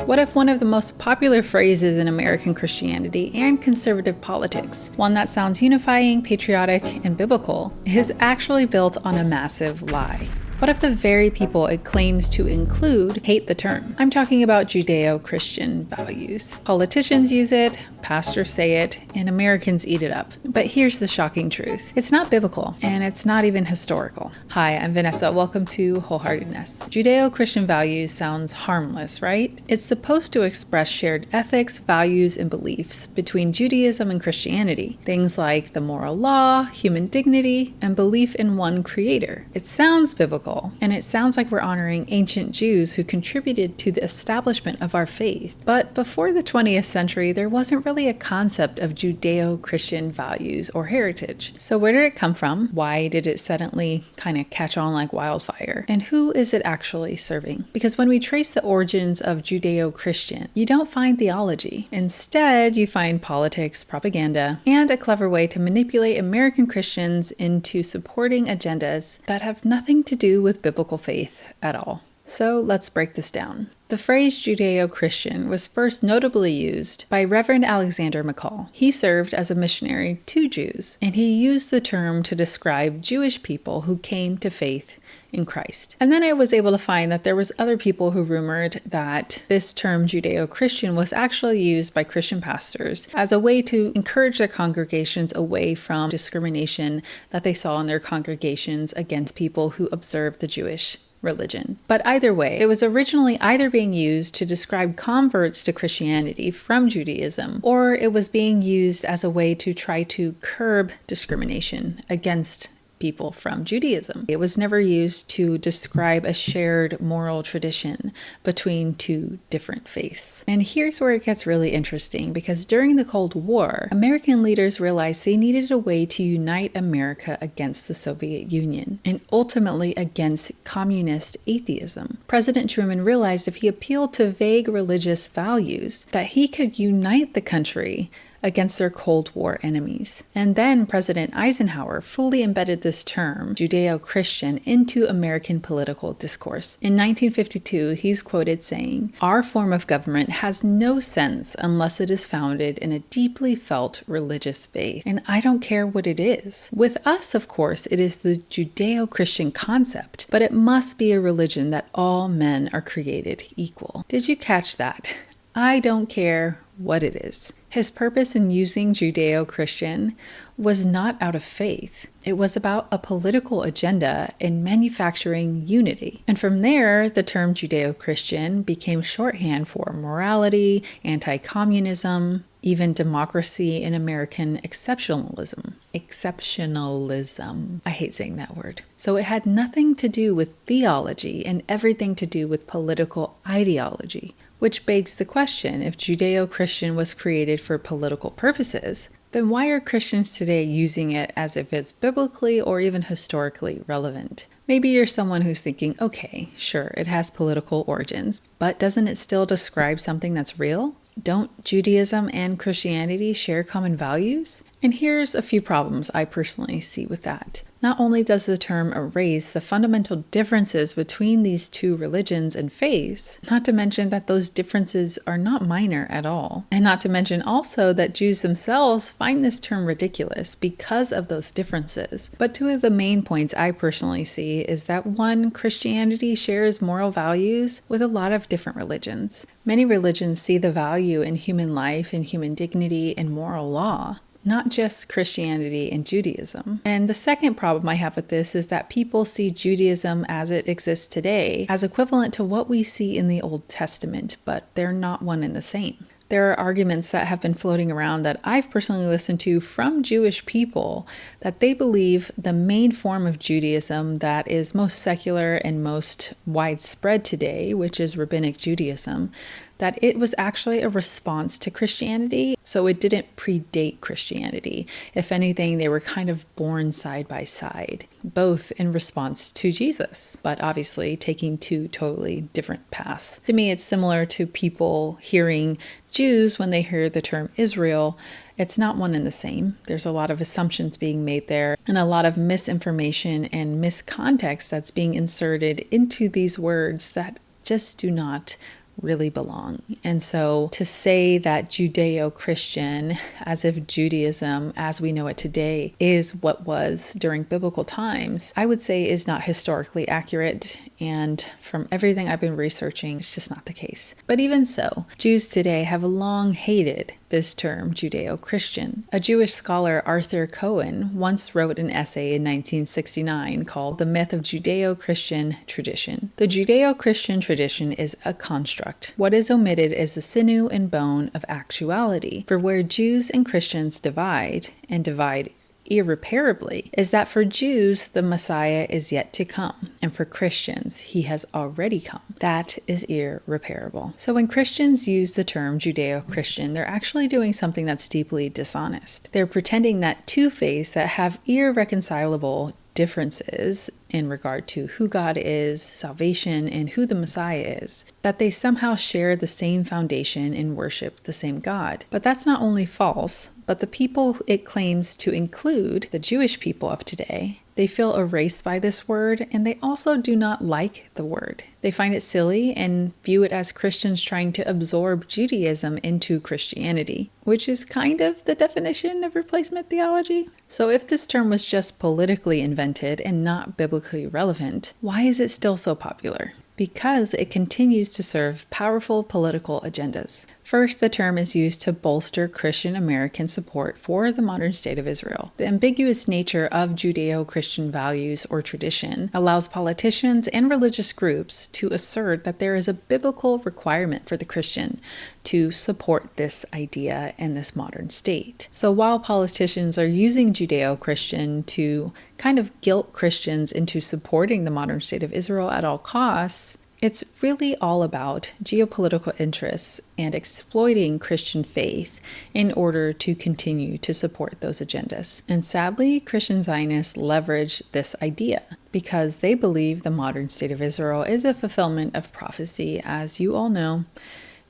What if one of the most popular phrases in American Christianity and conservative politics, one that sounds unifying, patriotic, and biblical, is actually built on a massive lie? What if the very people it claims to include hate the term? I'm talking about Judeo-Christian values. Politicians use it, pastors say it, and Americans eat it up. But here's the shocking truth. It's not biblical, and it's not even historical. Hi, I'm Vanessa. Welcome to Wholeheartedness. Judeo-Christian values sounds harmless, right? It's supposed to express shared ethics, values, and beliefs between Judaism and Christianity. Things like the moral law, human dignity, and belief in one creator. It sounds biblical, and it sounds like we're honoring ancient Jews who contributed to the establishment of our faith. But before the 20th century, there wasn't really a concept of Judeo-Christian values or heritage. So where did it come from? Why did it suddenly kind of catch on like wildfire? And who is it actually serving? Because when we trace the origins of Judeo-Christian, you don't find theology. Instead, you find politics, propaganda, and a clever way to manipulate American Christians into supporting agendas that have nothing to do with biblical faith at all. So let's break this down. The phrase Judeo-Christian was first notably used by Reverend Alexander McCall. He served as a missionary to Jews, and he used the term to describe Jewish people who came to faith in Christ. And then I was able to find that there was other people who rumored that this term Judeo-Christian was actually used by Christian pastors as a way to encourage their congregations away from discrimination that they saw in their congregations against people who observed the Jewish religion. But either way, it was originally either being used to describe converts to Christianity from Judaism, or it was being used as a way to try to curb discrimination against people from Judaism. It was never used to describe a shared moral tradition between two different faiths. And here's where it gets really interesting, because during the Cold War, American leaders realized they needed a way to unite America against the Soviet Union and ultimately against communist atheism. President Truman realized if he appealed to vague religious values, that he could unite the country against their Cold War enemies. And then President Eisenhower fully embedded this term, Judeo-Christian, into American political discourse. In 1952, he's quoted saying, "Our form of government has no sense unless it is founded in a deeply felt religious faith. And I don't care what it is. With us, of course, it is the Judeo-Christian concept, but it must be a religion that all men are created equal." Did you catch that? I don't care what it is. His purpose in using Judeo-Christian was not out of faith. It was about a political agenda in manufacturing unity. And from there, the term Judeo-Christian became shorthand for morality, anti-communism, even democracy and American exceptionalism. Exceptionalism. I hate saying that word. So it had nothing to do with theology and everything to do with political ideology. Which begs the question, if Judeo-Christian was created for political purposes, then why are Christians today using it as if it's biblically or even historically relevant? Maybe you're someone who's thinking, okay, sure, it has political origins, but doesn't it still describe something that's real? Don't Judaism and Christianity share common values? And here's a few problems I personally see with that. Not only does the term erase the fundamental differences between these two religions and faiths, not to mention that those differences are not minor at all, and not to mention also that Jews themselves find this term ridiculous because of those differences. But two of the main points I personally see is that one, Christianity shares moral values with a lot of different religions. Many religions see the value in human life and human dignity and moral law, not just Christianity and Judaism. And the second problem I have with this is that people see Judaism as it exists today as equivalent to what we see in the Old Testament, but they're not one and the same. There are arguments that have been floating around that I've personally listened to from Jewish people that they believe the main form of Judaism that is most secular and most widespread today, which is Rabbinic Judaism, that it was actually a response to Christianity, so it didn't predate Christianity. If anything, they were kind of born side by side, both in response to Jesus, but obviously taking two totally different paths. To me, it's similar to people hearing Jews when they hear the term Israel. It's not one and the same. There's a lot of assumptions being made there and a lot of misinformation and miscontext that's being inserted into these words that just do not really belong. And so to say that Judeo-Christian, as if Judaism as we know it today is what was during biblical times, I would say is not historically accurate. And from everything I've been researching, it's just not the case. But even so, Jews today have long hated this term Judeo-Christian. A Jewish scholar, Arthur Cohen, once wrote an essay in 1969 called The Myth of Judeo-Christian Tradition. The Judeo-Christian tradition is a construct. What is omitted is the sinew and bone of actuality. For where Jews and Christians divide, and divide irreparably, is that for Jews, the Messiah is yet to come, and for Christians, he has already come. That is irreparable. So when Christians use the term Judeo-Christian, they're actually doing something that's deeply dishonest. They're pretending that two faiths that have irreconcilable differences in regard to who God is, salvation, and who the Messiah is, that they somehow share the same foundation and worship the same God. But that's not only false, but the people it claims to include, the Jewish people of today, they feel erased by this word, and they also do not like the word. They find it silly and view it as Christians trying to absorb Judaism into Christianity, which is kind of the definition of replacement theology. So if this term was just politically invented and not biblically relevant, why is it still so popular? Because it continues to serve powerful political agendas. First, the term is used to bolster Christian American support for the modern state of Israel. The ambiguous nature of Judeo-Christian values or tradition allows politicians and religious groups to assert that there is a biblical requirement for the Christian to support this idea in this modern state. So while politicians are using Judeo-Christian to kind of guilt Christians into supporting the modern state of Israel at all costs, it's really all about geopolitical interests and exploiting Christian faith in order to continue to support those agendas. And sadly, Christian Zionists leverage this idea because they believe the modern state of Israel is a fulfillment of prophecy, as you all know,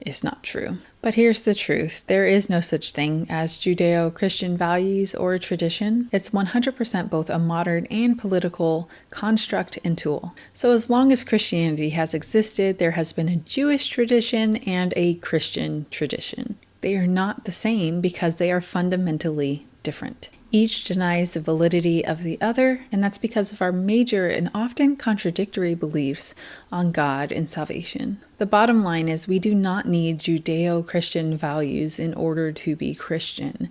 is not true. But here's the truth. There is no such thing as Judeo-Christian values or tradition. It's 100% both a modern and political construct and tool. So as long as Christianity has existed, there has been a Jewish tradition and a Christian tradition. They are not the same because they are fundamentally different. Each denies the validity of the other, and that's because of our major and often contradictory beliefs on God and salvation. The bottom line is we do not need Judeo-Christian values in order to be Christian.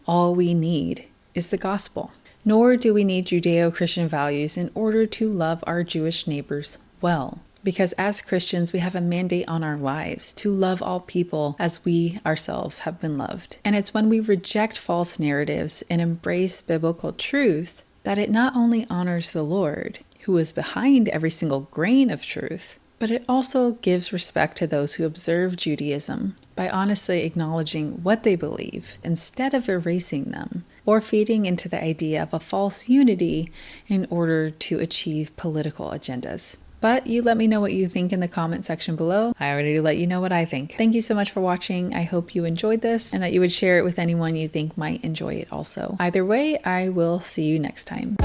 All we need is the gospel. Nor do we need Judeo-Christian values in order to love our Jewish neighbors well. Because as Christians, we have a mandate on our lives to love all people as we ourselves have been loved. And it's when we reject false narratives and embrace biblical truth that it not only honors the Lord, who is behind every single grain of truth, but it also gives respect to those who observe Judaism by honestly acknowledging what they believe instead of erasing them or feeding into the idea of a false unity in order to achieve political agendas. But you let me know what you think in the comment section below. I already let you know what I think. Thank you so much for watching. I hope you enjoyed this and that you would share it with anyone you think might enjoy it also. Either way, I will see you next time.